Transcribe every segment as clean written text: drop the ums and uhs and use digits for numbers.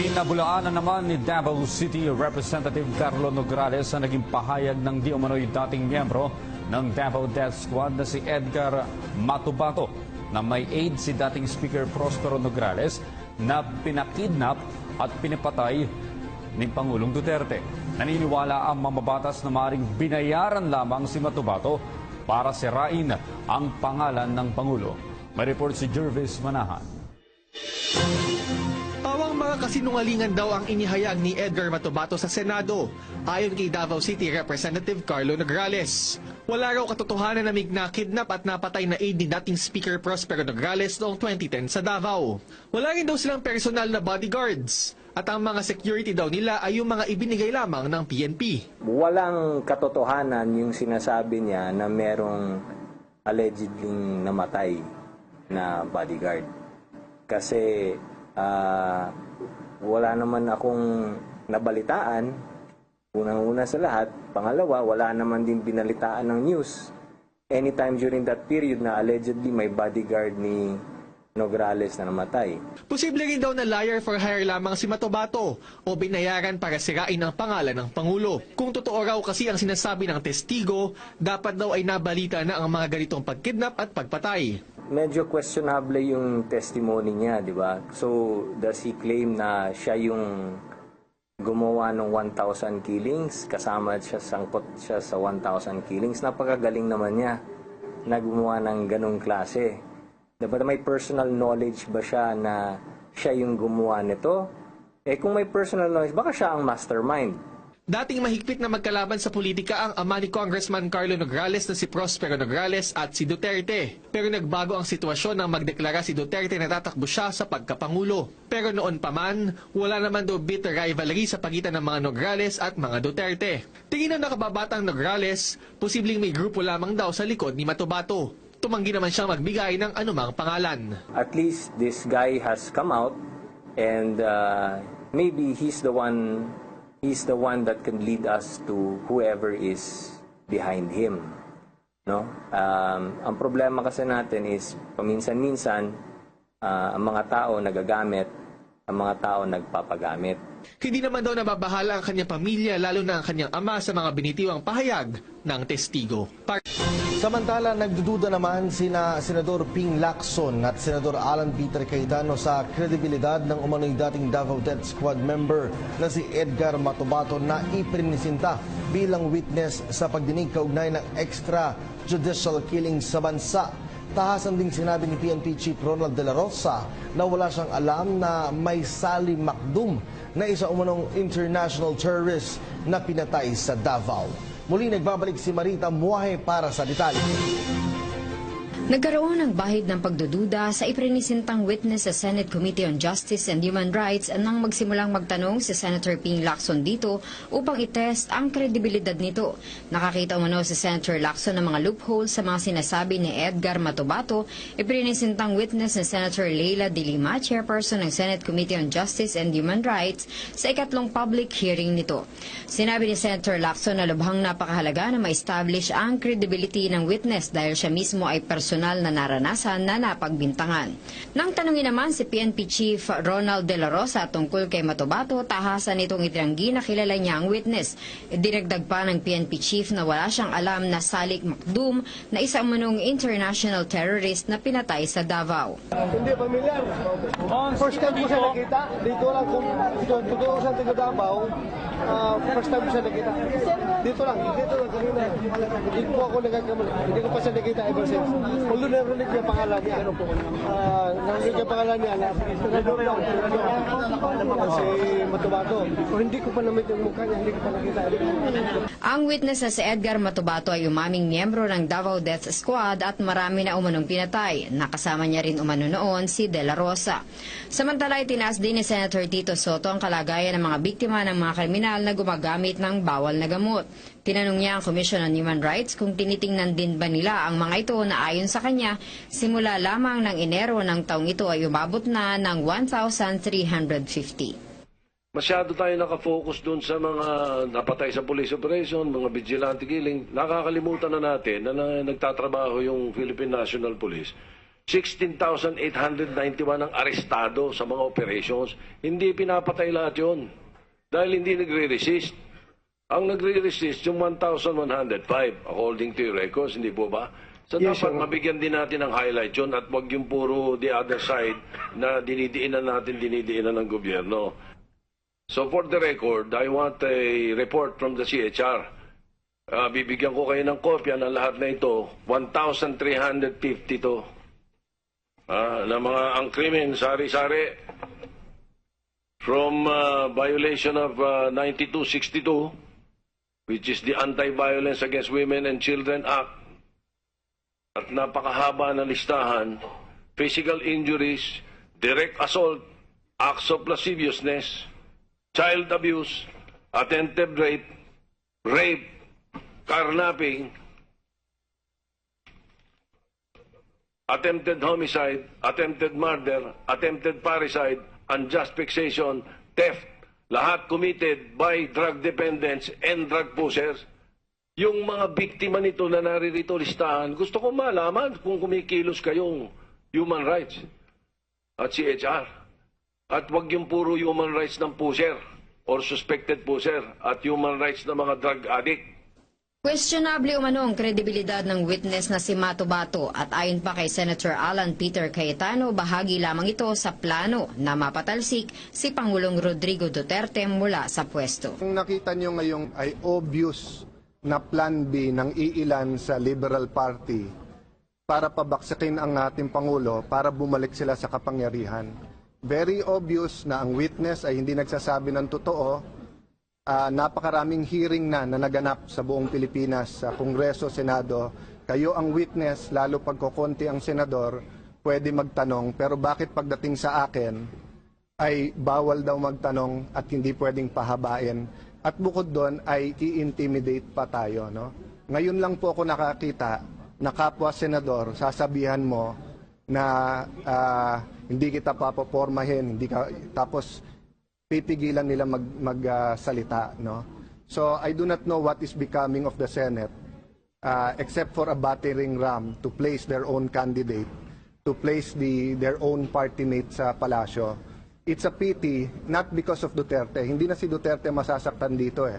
Pinabulaanan naman ni Davao City Representative Carlo Nograles sa naging pahayag ng di umano'y dating miyembro ng Davao Death Squad na si Edgar Matubato na may aid si dating Speaker Prospero Nograles na pinakidnap at pinapatay ni Pangulong Duterte. Naniniwala ang mamabatas na maaaring binayaran lamang si Matubato para sirain ang pangalan ng Pangulo. May report si Jervis Manahan. Pawang mga kasinungalingan daw ang inihayag ni Edgar Matubato sa Senado, ayon kay Davao City Representative Carlo Nograles. Wala raw katotohanan na may nakidnap at napatay na aide ni dating Speaker Prospero Nograles noong 2010 sa Davao. Wala rin daw silang personal na bodyguards at ang mga security daw nila ay yung mga ibinigay lamang ng PNP. Walang katotohanan yung sinasabi niya na merong allegedly namatay na bodyguard. Kasi wala naman akong nabalitaan, unang-una sa lahat. Pangalawa, wala naman din binalitaan ng news anytime during that period na allegedly may bodyguard ni Nograles na namatay. Posible rin daw na liar for hire lamang si Matubato o binayaran para sirain ang pangalan ng Pangulo. Kung totoo raw kasi ang sinasabi ng testigo, dapat daw ay nabalita na ang mga ganitong pagkidnap at pagpatay. Medyo questionable yung testimony niya, di ba? So, does he claim na siya yung gumawa ng 1,000 killings? Kasama siya, sangkot siya sa 1,000 killings? Napakagaling naman niya na gumawa ng ganong klase. Diba, may personal knowledge ba siya na siya yung gumawa nito? Eh kung may personal knowledge, baka siya ang mastermind. Dating mahigpit na magkalaban sa politika ang ama ni Congressman Carlo Nograles na si Prospero Nograles at si Duterte. Pero nagbago ang sitwasyon nang magdeklara si Duterte na tatakbo siya sa pagkapangulo. Pero noon pa man, wala naman daw bitter rivalry sa pagitan ng mga Nograles at mga Duterte. Tingin ng nakababatang Nograles, posibleng may grupo lamang daw sa likod ni Matubato. Tumanggi naman siyang magbigay ng anumang pangalan. At least this guy has come out and maybe he's the one that can lead us to whoever is behind him. No? Ang problema kasi natin is paminsan-minsan ang mga tao nagagamit, ang mga tao nagpapagamit. Hindi naman daw nababahala ang kanyang pamilya, lalo na ang kanyang ama sa mga binitiwang pahayag ng testigo. Samantala, nagdududa naman sina Senador Ping Lacson at Senador Alan Peter Cayetano sa kredibilidad ng umano'y dating Davao Death Squad member na si Edgar Matubato na iprinisinta bilang witness sa pagdinig kaugnay ng extrajudicial killing sa bansa. Tahasan ding sinabi ni PNP Chief Ronald De La Rosa na wala siyang alam na may Sally Macdum na isa umanong international terrorist na pinatay sa Davao. Muli nagbabalik si Marita Muahe para sa detalye. Nagkaroon ng bahid ng pagdududa sa iprinisintang witness sa Senate Committee on Justice and Human Rights nang magsimulang magtanong si Senator Ping Lacson dito upang itest ang kredibilidad nito. Nakakita umano si Senator Lacson ng mga loopholes sa mga sinasabi ni Edgar Matubato, iprinisintang witness ni Senator Leila De Lima, chairperson ng Senate Committee on Justice and Human Rights, sa ikatlong public hearing nito. Sinabi ni Senator Lacson na lubhang napakahalaga na ma-establish ang credibility ng witness dahil siya mismo ay personal na naranasan na napagbintangan. Nang tanungin naman si PNP Chief Ronald De La Rosa tungkol kay Matubato, tahasan nitong itinanggi na kilala niya ang witness. Dinagdag pa ng PNP Chief na wala siyang alam na Sally Macdum na isa umanong international terrorist na pinatay sa Davao. Hindi pamilyar. First time ko siya nakita. Dito lang kung totoo sa taga Davao. First time ko siya nakita. Dito lang kanina. Hindi po ako nagkakamali. Hindi ko pa siya nakita ever since. Although narinig niya pangalan niya. Narinig niya pangalan niya na senador lang. Si Matubato. O hindi ko pa namit yung mukha niya. Hindi ko pa nakita. Ang witness na si Edgar Matubato ay umaming miyembro ng Davao Death Squad at marami na umanong pinatay. Nakasama niya rin umano noon si De La Rosa. Samantala, itinaas din ni Senator Tito Soto ang kalagayan ng mga biktima ng mga kriminal na gumagamit ng bawal na gamot. Tinanong niya ang Commission on Human Rights kung tinitingnan din ba nila ang mga ito na ayon sa kanya, simula lamang ng Enero ng taong ito ay umabot na ng 1,350. Masyado tayo nakafocus doon sa mga napatay sa police operation, mga vigilante killing. Nakakalimutan na natin na nagtatrabaho yung Philippine National Police 16,891 ang arestado sa mga operations. Hindi pinapatay lahat yun. Dahil hindi nagre-resist. Ang nagre-resist yung 1,105 according to your records, hindi po ba? So Yes, dapat sir. mabigyan din natin ng highlight yun at wag yung puro the other side na dinidiinan ng gobyerno. So for the record, I want a report from the CHR. Bibigyan ko kayo ng kopya ng lahat na ito. 1,350 to. Na mga ang krimen, sari-sari. From violation of 9262, which is the Anti-Violence Against Women and Children Act. At napakahaba na listahan. Physical injuries, direct assault, acts of lasciviousness, child abuse, attempted rape, carnapping, attempted homicide, attempted murder, attempted parricide, unjust fixation, theft, lahat committed by drug dependents and drug pushers. Yung mga biktima nito na naririto listahan, gusto ko malaman kung kumikilos kayong human rights at CHR. At wag yung puro human rights ng pusher or suspected pusher at human rights ng mga drug addict. Questionable umano ang kredibilidad ng witness na si Matubato at ayon pa kay Senator Alan Peter Cayetano, bahagi lamang ito sa plano na mapatalsik si Pangulong Rodrigo Duterte mula sa pwesto. Ang nakita nyo ngayon ay obvious na plan B ng iilan sa Liberal Party para pabaksakin ang ating Pangulo para bumalik sila sa kapangyarihan. Very obvious na ang witness ay hindi nagsasabi ng totoo. Napakaraming hearing na naganap sa buong Pilipinas, sa Kongreso, Senado. Kayo ang witness, lalo pag kukunti ang senador, pwede magtanong. Pero bakit pagdating sa akin, ay bawal daw magtanong at hindi pwedeng pahabain. At bukod doon ay i-intimidate pa tayo. No? Ngayon lang po ako nakakita na kapwa senador, sasabihan mo na hindi kita papapormahin, tapos pipigilan nila magsalita, no? So I do not know what is becoming of the Senate, except for a battering ram to place their own candidate, to place their own party mate sa palasyo. It's a pity, not because of Duterte. Hindi na si Duterte masasaktan dito eh.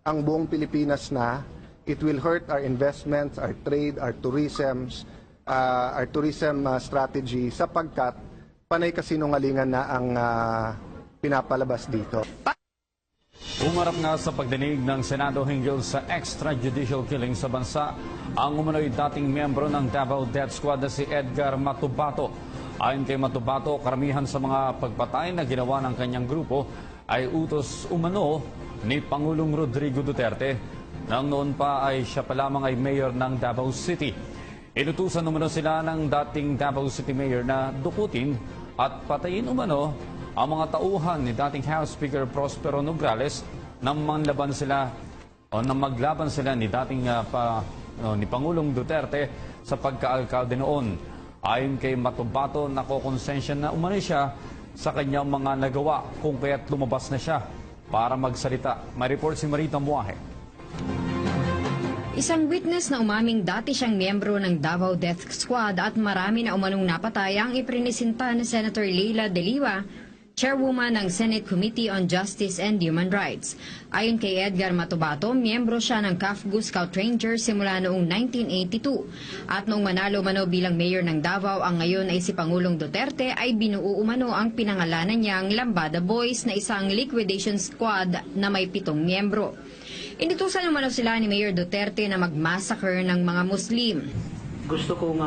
Ang buong Pilipinas na, it will hurt our investments, our trade, our tourism strategy sapagkat panay kasinungalingan na ang pinapalabas dito. Umarap nga sa pagdinig ng Senado hinggil sa extrajudicial killing sa bansa ang umano'y dating miyembro ng Davao Death Squad na si Edgar Matubato. Ayon kay Matubato, karamihan sa mga pagpatay na ginawa ng kanyang grupo ay utos umano ni Pangulong Rodrigo Duterte. Nang noon pa ay siya pa lamang ay mayor ng Davao City. Inutusan umano sila ng dating Davao City Mayor na dukutin at patayin umano ang mga tauhan ni dating House Speaker Prospero Nograles nang maglaban sila ni dating ni Pangulong Duterte sa pagkaalkalde noon. Ayon kay Matubato, nakokonsensya na umano siya sa kanyang mga nagawa kung kaya't lumabas na siya para magsalita. May report si Marita Muahe. Isang witness na umaming dati siyang miyembro ng Davao Death Squad at marami na umanong napatay ang iprinisinta ni Senator Leila De Liva, chairwoman ng Senate Committee on Justice and Human Rights. Ayon kay Edgar Matubato, miyembro siya ng CAFGU Scout Rangers simula noong 1982. At noong manalo umano bilang mayor ng Davao, ang ngayon ay si Pangulong Duterte, ay binuo umano ang pinangalanan niyang Lambada Boys na isang liquidation squad na may 7 miyembro. Inutusan umano sila ni Mayor Duterte na mag-massacre ng mga Muslim. Gusto kong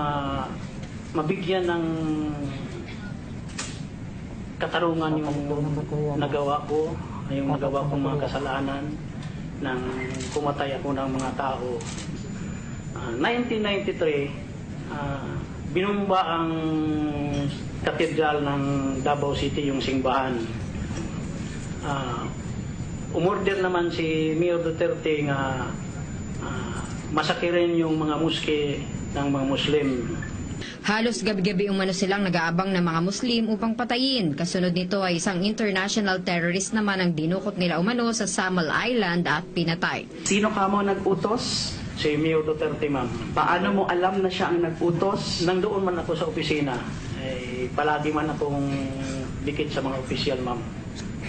mabigyan ng katarungan yung nagawa ko, yung nagawa kong mga kasalanan nang pumatay ako ng mga tao. 1993, binumba ang katedral ng Davao City, yung simbahan. Umorder naman si Mayor Duterte nga masakirin yung mga muske ng mga Muslim. Halos gabi-gabi umano silang nag-aabang ng mga Muslim upang patayin. Kasunod nito ay isang international terrorist naman ang dinukot nila umano sa Samal Island at pinatay. Sino ka mo nag-utos si Mio Duterte, ma'am. Paano mo alam na siya ang nag-utos? Nang doon man ako sa opisina, palagi man akong dikit sa mga opisyal, ma'am.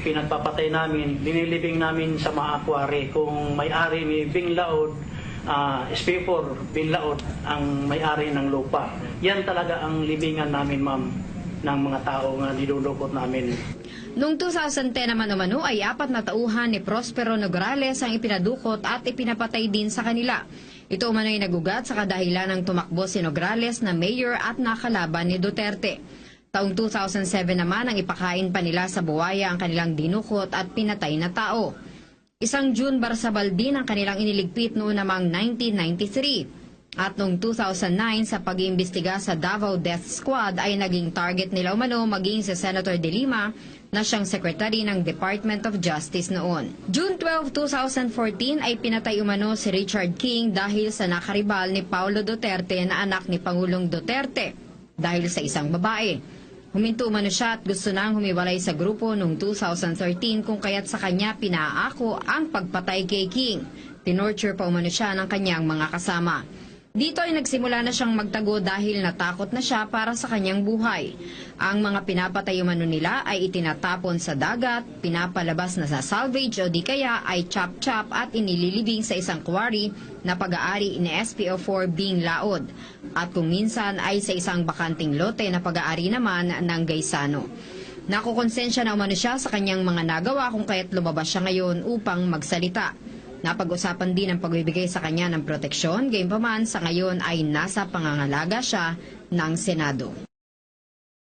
Pinagpapatay namin, dinilibing namin sa mga akwari. Kung may-ari ni Bing Laod, SP4 Bing Laod, ang may-ari ng lupa. Yan talaga ang libingan namin, ma'am, ng mga tao nga nilulukot namin. Noong 2010 naman umano ay 4 na tauhan ni Prospero Nograles ang ipinadukot at ipinapatay din sa kanila. Ito umano ay nagugat sa kadahilan ng tumakbo si Nograles na mayor at nakalaban ni Duterte. Taong 2007 naman ang ipakain pa nila sa buwaya ang kanilang dinukot at pinatay na tao. Isang June Barsabal din ang kanilang iniligpit noong namang 1993. At noong 2009 sa pag-iimbestiga sa Davao Death Squad ay naging target nila umano maging si Senator De Lima na siyang secretary ng Department of Justice noon. June 12, 2014 ay pinatay umano si Richard King dahil sa nakaribal ni Paulo Duterte na anak ni Pangulong Duterte dahil sa isang babae. Huminto umano siya at gusto nang humiwalay sa grupo noong 2013 kung kaya't sa kanya pinaako ang pagpatay kay King. Tinorture pa umano siya ng kanyang mga kasama. Dito ay nagsimula na siyang magtago dahil natakot na siya para sa kanyang buhay. Ang mga pinapatay umano nila ay itinatapon sa dagat, pinapalabas na sa salvage o di kaya ay chop-chop at inililibing sa isang quarry na pag-aari ni SPO4 Bing Laod. At kung minsan ay sa isang bakanting lote na pag-aari naman ng Gaisano. Nakukonsensya na umano siya sa kanyang mga nagawa kung kaya't lumabas siya ngayon upang magsalita. Napag-usapan din ang pagbibigay sa kanya ng proteksyon, gayunpaman sa ngayon ay nasa pangangalaga siya ng Senado.